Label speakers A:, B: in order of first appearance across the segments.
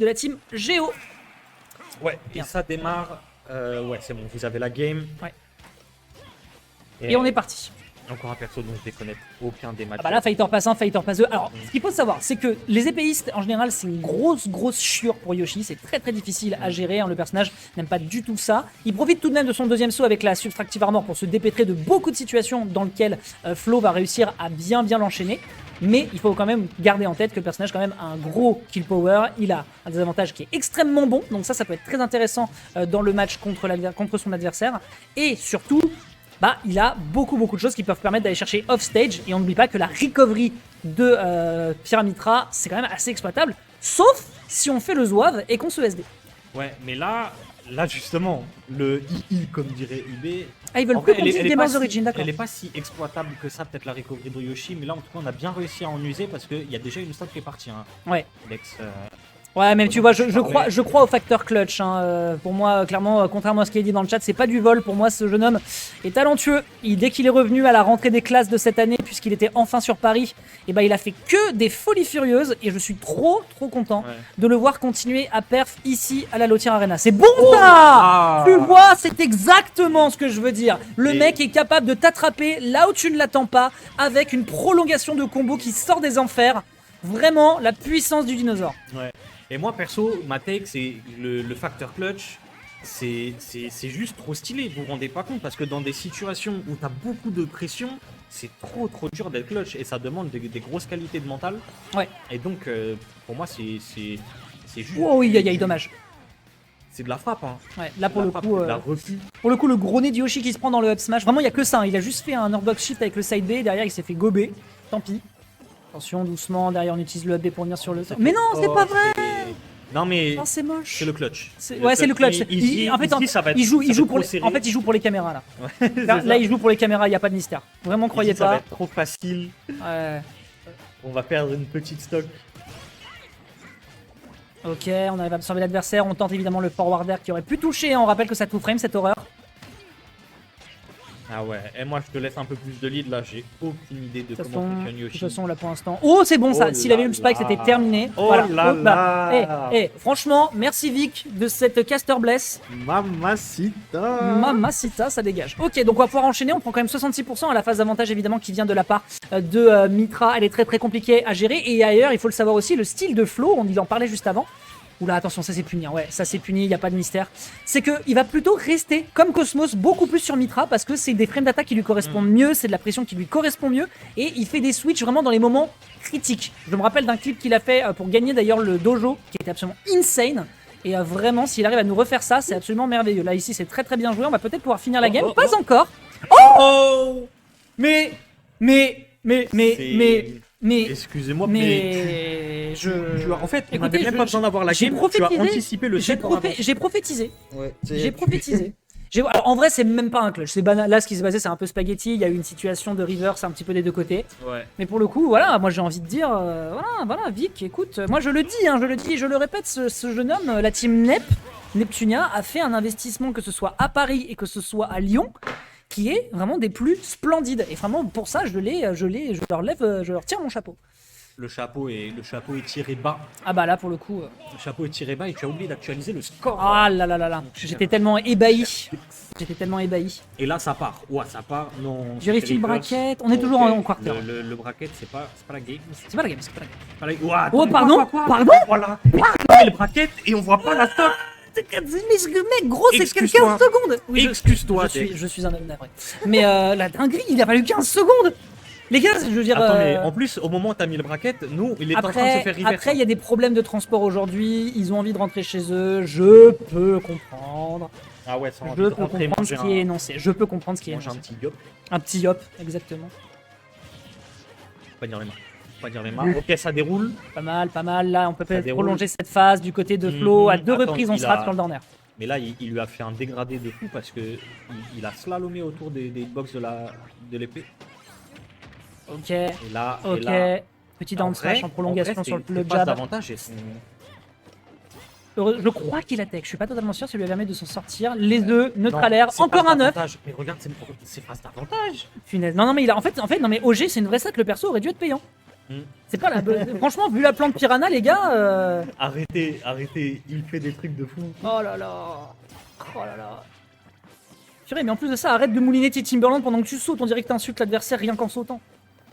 A: de la team Géo.
B: Ouais,
A: Bien.
B: et ça démarre. Ouais, c'est bon, vous avez la game.
A: Ouais. Et on est parti.
B: Encore un perso dont je déconnecte aucun des matchs.
A: Ah bah là, Fighter Pass 1, Fighter Pass 2. Alors, ce qu'il faut savoir, c'est que les épéistes, en général, c'est une grosse chiure pour Yoshi. C'est très difficile à gérer. Hein. Le personnage n'aime pas du tout ça. Il profite tout de même de son deuxième saut avec la Subtractive Armor pour se dépêtrer de beaucoup de situations dans lesquelles Flo va réussir à bien l'enchaîner. Mais il faut quand même garder en tête que le personnage, quand même, a un gros kill power. Il a un désavantage qui est extrêmement bon. Donc ça peut être très intéressant dans le match contre son adversaire. Et surtout, bah, il a beaucoup de choses qui peuvent permettre d'aller chercher off-stage. Et on n'oublie pas que la recovery de Pyramitra, c'est quand même assez exploitable. Sauf si on fait le zouave et qu'on se SD.
B: Ouais, mais là justement, le II, comme dirait UB.
A: Ah, ils veulent que continuer des Demon's Origin, d'accord.
B: Elle n'est pas si exploitable que ça, peut-être la recovery de Yoshi. Mais là, en tout cas, on a bien réussi à en user parce qu'il y a déjà une stock qui est partie. Hein.
A: Ouais.
B: Lex,
A: Ouais, mais tu vois, je crois au facteur clutch. Hein. Pour moi, clairement, contrairement à ce qui est dit dans le chat, c'est pas du vol. Pour moi, ce jeune homme est talentueux. Dès qu'il est revenu à la rentrée des classes de cette année, puisqu'il était enfin sur Paris, et ben, il a fait que des folies furieuses. Et je suis trop content de le voir continuer à perf ici à la Lotier Arena. C'est bon ça. Tu vois, c'est exactement ce que je veux dire. Le mec est capable de t'attraper là où tu ne l'attends pas, avec une prolongation de combo qui sort des enfers. Vraiment, la puissance du dinosaure.
B: Ouais. Et moi, perso, ma take, c'est le facteur clutch, c'est juste trop stylé, vous vous rendez pas compte, parce que dans des situations où tu as beaucoup de pression, c'est trop dur d'être clutch, et ça demande des grosses qualités de mental.
A: Ouais.
B: Et donc, pour moi, c'est juste...
A: Oh oui, aïe, dommage.
B: C'est de la frappe, hein.
A: Ouais, là pour le coup,
B: de la refus.
A: Pour le coup, le gros nez de Yoshi qui se prend dans le up smash, vraiment, il y a que ça, hein. Il a juste fait un Orthodox shift avec le side B, derrière, il s'est fait gober. Tant pis. Attention, doucement, derrière on utilise le up B pour venir sur le... Mais non, c'est pas vrai.
B: Non mais
A: oh, c'est moche.
B: C'est le clutch.
A: Ouais, c'est le clutch. En fait, il joue pour les caméras là.
B: Ouais,
A: là, il joue pour les caméras, il n'y a pas de mystère. Vraiment, croyez
B: ça
A: pas.
B: va être trop facile.
A: Ouais.
B: On va perdre une petite stock.
A: Ok, on arrive à absorber l'adversaire. On tente évidemment le forwarder qui aurait pu toucher. On rappelle que ça tout frame cette horreur.
B: Ah ouais, et moi je te laisse un peu plus de lead là, j'ai aucune idée de comment fonctionne Yoshi.
A: De toute façon, là pour l'instant. Oh, c'est bon ça. S'il avait eu le spike, c'était terminé.
B: Oh
A: voilà.
B: là là.
A: Franchement, merci Vic de cette caster bless. Mamacita, ça dégage. Ok, donc on va pouvoir enchaîner. On prend quand même 66% à la phase d'avantage évidemment qui vient de la part de Mitra. Elle est très compliquée à gérer. Et ailleurs, il faut le savoir aussi, le style de Flo, on en parlait juste avant. Oula, attention, ça c'est puni, ouais, ça c'est puni, il n'y a pas de mystère. C'est qu'il va plutôt rester comme Cosmos beaucoup plus sur Mitra parce que c'est des frames d'attaque qui lui correspondent mieux, c'est de la pression qui lui correspond mieux et il fait des switches vraiment dans les moments critiques. Je me rappelle d'un clip qu'il a fait pour gagner d'ailleurs le dojo qui était absolument insane. Et vraiment, s'il arrive à nous refaire ça, c'est absolument merveilleux. Là, ici, c'est très bien joué, on va peut-être pouvoir finir la game. Pas encore. Oh Mais.
B: Excusez-moi,
A: mais
B: en fait, on
A: écoutez,
B: n'avait même pas besoin d'avoir la game. Tu as anticipé le
A: J'ai
B: set
A: prophétisé.
C: Ouais,
A: J'ai prophétisé. Alors, en vrai, c'est même pas un clutch. C'est banal. Là, ce qui s'est passé, c'est un peu spaghetti. Il y a eu une situation de reverse un petit peu des deux côtés.
B: Ouais.
A: Mais pour le coup, voilà, moi j'ai envie de dire, voilà, Vic, écoute, moi je le dis, je le répète, ce jeune homme, la team Neptunia, a fait un investissement, que ce soit à Paris et que ce soit à Lyon, qui est vraiment des plus splendides. Et vraiment, pour ça, je leur tire mon chapeau.
B: Le chapeau est tiré bas.
A: Ah bah là, pour le coup...
B: Le chapeau est tiré bas et tu as oublié d'actualiser le score.
A: Ah là là là là, j'étais tellement ébahi.
B: Et là, ça part. Ouais, ça part. Non.
A: Vérifie le bracket. On est toujours en quarter.
B: Le bracket, c'est pas la game.
A: C'est pas la game.
B: Oh,
A: pardon.
B: Voilà. Le bracket et on voit pas la stock.
A: Mais mec, gros, c'est 15 secondes. Oui,
B: excuse-toi.
A: Je suis un homme navré. Mais la dinguerie, il a fallu 15 secondes. Les gars, je veux dire...
B: Attends, mais en plus, au moment où t'as mis le bracket, nous, il est en train de se faire reverse.
A: Après, il y a des problèmes de transport aujourd'hui. Ils ont envie de rentrer chez eux. Je peux comprendre.
B: Ah ouais, ça
A: je peux comprendre ce qui est énoncé. Je peux comprendre ce qui est énoncé.
B: Un petit yop.
A: Un petit yop, exactement.
B: Pas dire les mains. Ok, ça déroule.
A: Pas mal. Là, on peut peut-être prolonger cette phase du côté de Flo. À deux reprises, on se rate sur le corner.
B: Mais là, il lui a fait un dégradé de fou parce que il a slalomé autour des box de l'épée.
A: Ok.
B: Et là,
A: petit down smash en prolongation sur le jab. Je crois qu'il a tech, je suis pas totalement sûr, ça lui permet de s'en sortir. Les deux, neutralaire, encore un 9.
B: Mais regarde, c'est phase d'avantage.
A: Punaise. Non, mais en fait, non, mais OG, c'est une vraie sac, le perso aurait dû être payant. C'est pas la bonne. Franchement, vu la plante Piranha, les gars.
B: Arrêtez, il fait des trucs de fou.
A: Oh là là. Oh là là. Purée, mais en plus de ça, arrête de mouliner tes Timberland pendant que tu sautes. On dirait que t'insultes l'adversaire rien qu'en sautant.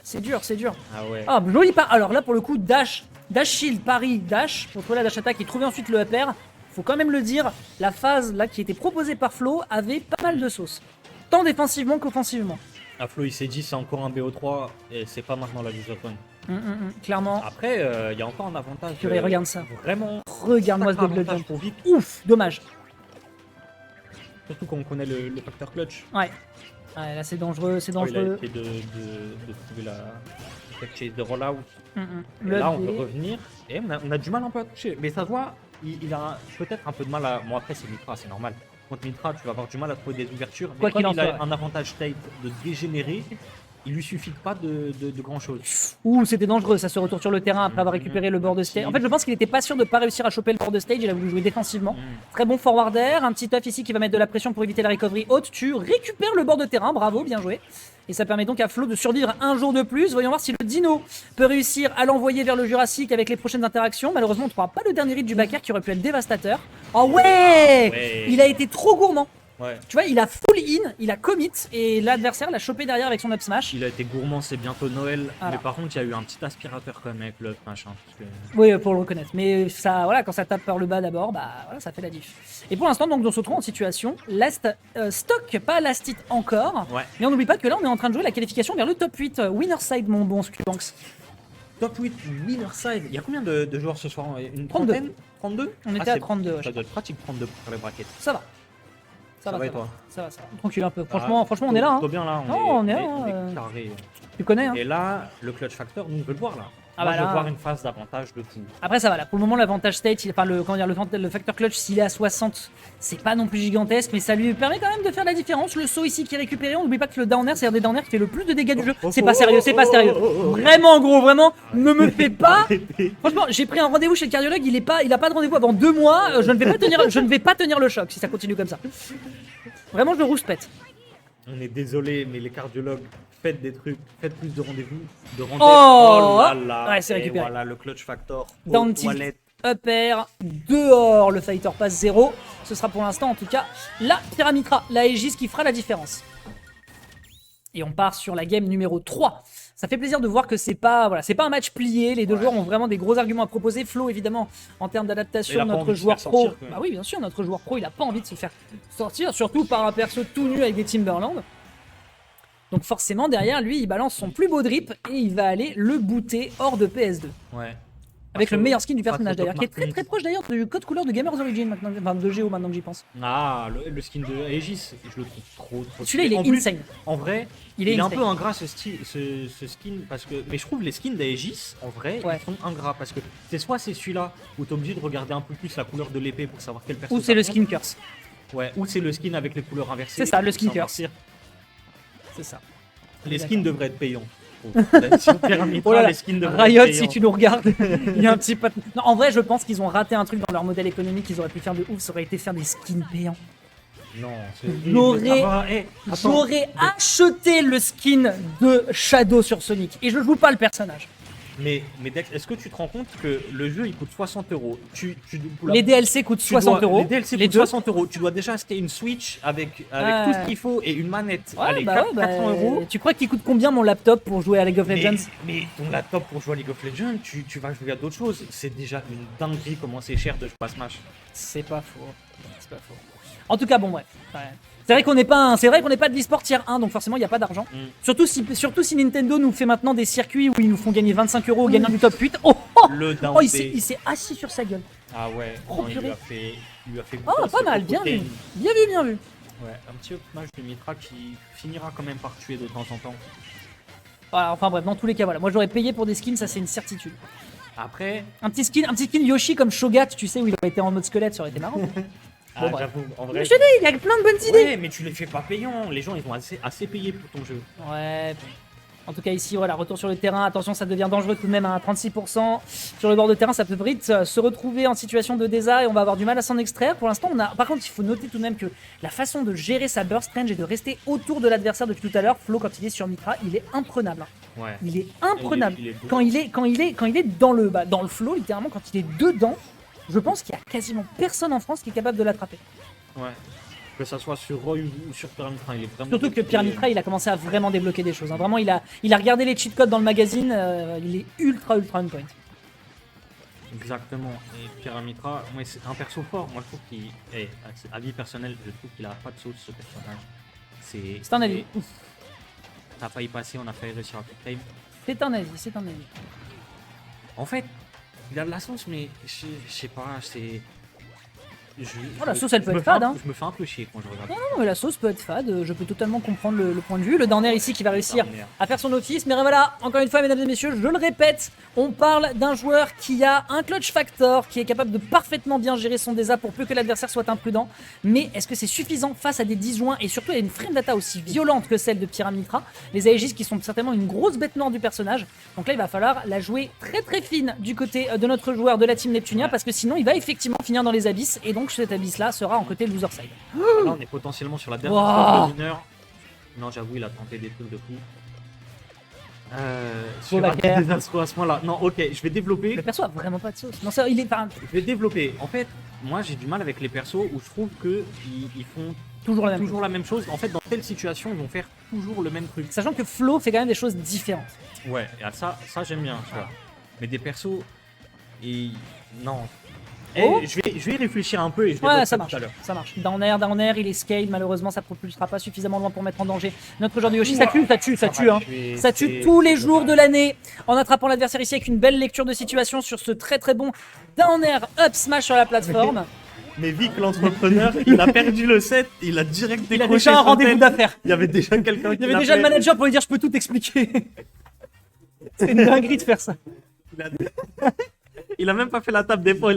A: C'est dur, c'est dur.
B: Ah ouais.
A: Ah, joli pas. Alors là, pour le coup, dash shield, pari, dash. Pour trouver la dash attack et trouver ensuite le up air. Faut quand même le dire, la phase là qui était proposée par Flo avait pas mal de sauce. Tant défensivement qu'offensivement.
B: Ah, Flo, il s'est dit c'est encore un BO3 et c'est pas maintenant la use of one.
A: Clairement.
B: Après, il y a encore un avantage.
A: Purée, regarde ça.
B: Vraiment.
A: Regarde-moi ce
B: sacré
A: double
B: avantage
A: jump.
B: pour vite.
A: Ouf, dommage.
B: Surtout quand on connaît le facteur clutch.
A: Ouais. Ouais, là c'est dangereux, c'est
B: Oh, il a
A: dangereux.
B: essayé de trouver la chase de rollout. Et
A: Le
B: là, on peut
A: B.
B: revenir et on a du mal un peu à toucher. Mais ça se voit, il a peut-être un peu de mal à. Bon, après, c'est Mitra, c'est normal. Contre Mitra, tu vas avoir du mal à trouver des ouvertures.
A: Quoi
B: Mais comme
A: qu'il en
B: il a
A: soit.
B: un avantage state de dégénérer, il lui suffit pas de grand chose.
A: Ouh, c'était dangereux, ça se retourne sur le terrain après avoir récupéré le board de stage. En fait, je pense qu'il était pas sûr de pas réussir à choper le board de stage, il a voulu jouer défensivement. Très bon forwarder, un petit off ici qui va mettre de la pression pour éviter la recovery haute. Tu récupères le bord de terrain, bravo, bien joué. Et ça permet donc à Flo de survivre un jour de plus. Voyons voir si le Dino peut réussir à l'envoyer vers le Jurassique avec les prochaines interactions. Malheureusement, on ne trouvera pas le dernier hit du backer qui aurait pu être dévastateur. Oh ouais,
B: Ouais.
A: Il a été trop gourmand.
B: Ouais.
A: Tu vois, il a full in, il a commit et l'adversaire l'a chopé derrière avec son up smash.
B: Il a été gourmand, c'est bientôt Noël.
A: Voilà.
B: Mais par contre, il y a eu un petit aspirateur quand même avec le machin. Parce que...
A: Oui, pour le reconnaître. Mais ça, voilà, quand ça tape par le bas d'abord, bah voilà, ça fait la diff. Et pour l'instant, donc, on se retrouve en situation last stock, pas last hit encore.
B: Ouais.
A: Mais on n'oublie pas que là, on est en train de jouer la qualification vers le top 8. Winner side, mon bon Scubanks.
B: Top 8 winner side. Il y a combien de joueurs ce soir? Une
A: 32.
B: trentaine? 32?
A: On était
B: Ah,
A: à
B: c'est-
A: 32. Ouais,
B: Ça doit être pratique 32 pour faire les brackets.
A: ça va.
B: Ça va et toi?
A: Ça va. Tranquille un peu. Franchement, on est là. Hein.
B: Plutôt bien là.
A: Non, on est là,
B: on
A: euh.
B: est carré.
A: Tu connais. Hein.
B: Et là, le clutch factor, nous on veut le voir là.
A: Ah
B: Moi,
A: bah
B: je veux
A: là.
B: voir une phase d'avantage de fou.
A: Après ça va là, pour le moment l'avantage state, enfin le facteur clutch s'il est à 60, c'est pas non plus gigantesque, mais ça lui permet quand même de faire la différence. Le saut ici qui est récupéré, on n'oublie pas que le down air c'est un des down air qui fait le plus de dégâts du jeu. C'est pas sérieux, c'est pas sérieux. Vraiment gros, vraiment, ne me fais pas. Franchement, j'ai pris un rendez-vous chez le cardiologue, il a pas de rendez-vous avant 2 mois, je ne vais pas tenir le choc si ça continue comme ça. Vraiment je rouspète.
B: On est désolé, mais les cardiologues, faites des trucs, faites plus de rendez-vous.
A: Oh,
B: là là.
A: ouais, c'est
B: Et
A: récupéré.
B: voilà, le clutch factor.
A: Down
B: Aux
A: tilt.
B: toilettes.
A: Up air, dehors, le fighter passe 0. Ce sera pour l'instant en tout cas la Pyramitra, la Aegis qui fera la différence. Et on part sur la game numéro 3. Ça fait plaisir de voir que c'est pas un match plié. Les deux joueurs ont vraiment des gros arguments à proposer. Flo, évidemment, en termes
B: Il a
A: d'adaptation,
B: pas
A: notre
B: envie de se
A: joueur
B: faire
A: pro.
B: sortir, quand même.
A: Bah oui, bien sûr, notre joueur pro, il a pas envie de se faire sortir, surtout par un perso tout nu avec des Timberland. Donc forcément, derrière lui, il balance son plus beau drip et il va aller le booter hors de PS2.
B: Ouais.
A: Avec le meilleur skin du
B: Pas
A: personnage
B: trop
A: d'ailleurs, qui est très très proche d'ailleurs du code couleur de Gamers Origin maintenant, enfin de Géo maintenant que j'y pense.
B: Ah, le skin de Aegis, je le trouve trop.
A: Celui-là il est
B: En plus,
A: insane.
B: En vrai,
A: Il
B: il
A: est
B: est un
A: insane.
B: peu ingrat ce skin parce que. Mais je trouve les skins d'Aegis, en vrai,
A: Ouais.
B: ils sont ingrats parce que c'est soit c'est celui-là où t'es obligé de regarder un peu plus la couleur de l'épée pour savoir quel perso.
A: Ou c'est le
B: ça
A: skin
B: prend.
A: curse.
B: Ouais, ou c'est le skin avec les couleurs inversées.
A: C'est ça, le
B: pour
A: skin
B: savoir
A: curse.
B: si-
A: C'est ça.
B: Les
A: D'accord.
B: skins devraient être payants. Sur Pyramitra,
A: Oh là là,
B: les skins devraient
A: Riot,
B: être
A: si
B: payants.
A: tu nous regardes, il y a un petit peu. Non, en vrai, je pense qu'ils ont raté un truc dans leur modèle économique qu'ils auraient pu faire de ouf. Ça aurait été faire des skins payants.
B: Non,
A: J'aurais-
B: attends.
A: J'aurais acheté le skin de Shadow sur Sonic et je joue pas le personnage.
B: Mais Dex, est-ce que tu te rends compte que le jeu il coûte 60 euros
A: Les DLC coûtent 60 euros.
B: Les DLC
A: les
B: coûtent
A: deux.
B: 60 euros. Tu dois déjà acheter une Switch avec tout ce qu'il faut et une manette.
A: Ouais,
B: Allez,
A: bah
B: 400 euros.
A: Tu crois qu'il coûte combien mon laptop pour jouer à League of Legends?
B: Mais ton laptop pour jouer à League of Legends, tu vas jouer à d'autres choses. C'est déjà une dinguerie comment c'est cher de jouer à Smash.
A: C'est pas faux. C'est pas faux. En tout cas, bon, bref. Ouais. C'est vrai qu'on n'est pas, de l'e-sport tier 1, donc forcément il n'y a pas d'argent. Surtout si Nintendo nous fait maintenant des circuits où ils nous font gagner 25 euros au gagnant du top 8. Oh, oh,
B: Le down
A: oh,
B: B.
A: il s'est assis sur sa gueule.
B: Ah ouais,
A: Oh,
B: non, il
A: purée.
B: lui a fait
A: Oh,
B: boss
A: pas mal,
B: au
A: bien
B: côté.
A: vu. Bien vu, bien vu.
B: Ouais, un petit up smash de Mitra qui finira quand même par tuer de temps en temps.
A: Voilà, enfin bref, dans tous les cas, voilà. Moi j'aurais payé pour des skins, ça c'est une certitude.
B: Après,
A: Un petit skin Yoshi comme Shogat, tu sais, où il aurait été en mode squelette, ça aurait été marrant. Bon, bref.
B: j'avoue, en
A: Mais
B: vrai.
A: je te dis, il y a plein de bonnes idées.
B: Ouais, mais tu les fais pas payants. Les gens, ils vont assez payer pour ton jeu.
A: Ouais, bon. En tout cas ici, voilà, retour sur le terrain. Attention, ça devient dangereux tout de même à 36%. Sur le bord de terrain, ça peut vite se retrouver en situation de désart et on va avoir du mal à s'en extraire. Pour l'instant, par contre, il faut noter tout de même que la façon de gérer sa burst range et de rester autour de l'adversaire depuis tout à l'heure, Flo, quand il est sur Mitra, il est imprenable.
B: Ouais.
A: Il est imprenable.
B: Il est beau.
A: Quand il est dans le flow, littéralement, quand il est dedans, je pense qu'il y a quasiment personne en France qui est capable de l'attraper.
B: Ouais. Que ça soit sur Roy ou sur Pyramitra, il est vraiment.
A: Surtout que Pyramitra, il a commencé à vraiment débloquer des choses. Hein. Vraiment, il a regardé les cheat codes dans le magazine. Il est ultra on point.
B: Exactement. Et Pyramitra, ouais, c'est un perso fort. Moi, je trouve qu'il. Avis personnel, je trouve qu'il a pas de sauce ce personnage.
A: C'est un avis.
B: T'as failli passer, on a failli réussir à quick time.
A: C'est un avis.
B: En fait, il a de la sauce, mais je sais pas, c'est.
A: Oh, la sauce, elle peut être fade, hein.
B: Je me fais un peu chier quand je regarde.
A: Non, mais la sauce peut être fade, je peux totalement comprendre le point de vue. Le Downer ici qui va réussir à faire son office. Mais voilà, encore une fois, mesdames et messieurs, je le répète, on parle d'un joueur qui a un clutch factor, qui est capable de parfaitement bien gérer son désastre pour peu que l'adversaire soit imprudent. Mais est-ce que c'est suffisant face à des disjoints et surtout à une frame data aussi violente que celle de Pyramitra? Les Aegis qui sont certainement une grosse bête noire du personnage. Donc là, il va falloir la jouer très fine du côté de notre joueur de la team Neptunia, parce que sinon, il va effectivement finir dans les abysses. Et donc, cet abysse-là sera en côté loser side.
B: Là, on est potentiellement sur la dernière
A: Wow.
B: phase de mineur. Non, j'avoue, il a tenté des trucs de fou. Sur
A: la guerre.
B: des astros à ce moment-là. Non, ok, je vais développer.
A: Le perso a vraiment pas de sauce. Non, ça, il est pas
B: Je vais développer. En fait, moi, j'ai du mal avec les persos où je trouve que ils font
A: toujours la même
B: toujours la même chose. En fait, dans telle situation, ils vont faire toujours le même truc.
A: Sachant que Flo fait quand même des choses différentes.
B: Ouais, et ça j'aime bien, tu vois. Mais des persos, non.
A: Oh.
B: Je vais y réfléchir un peu et je vais
A: Ouais,
B: dire
A: ça
B: tout
A: marche.
B: à l'heure.
A: Ça marche. Down air, il est scale. Malheureusement, ça propulsera pas suffisamment loin pour mettre en danger notre joueur de Yoshi. Ça tue. Hein. Ça tue tous les jours de l'année en attrapant l'adversaire ici avec une belle lecture de situation sur ce très bon down air up smash sur la plateforme.
B: Mais Vic, l'entrepreneur, il a perdu le set, il a direct
A: Il a
B: décroché
A: déjà un
B: son
A: rendez-vous
B: tel.
A: d'affaires.
B: Il y avait déjà quelqu'un qui
A: Il y avait déjà le manager pour lui dire je peux tout expliquer. C'est une dinguerie de faire ça.
B: Il a même pas fait la table d'épaule.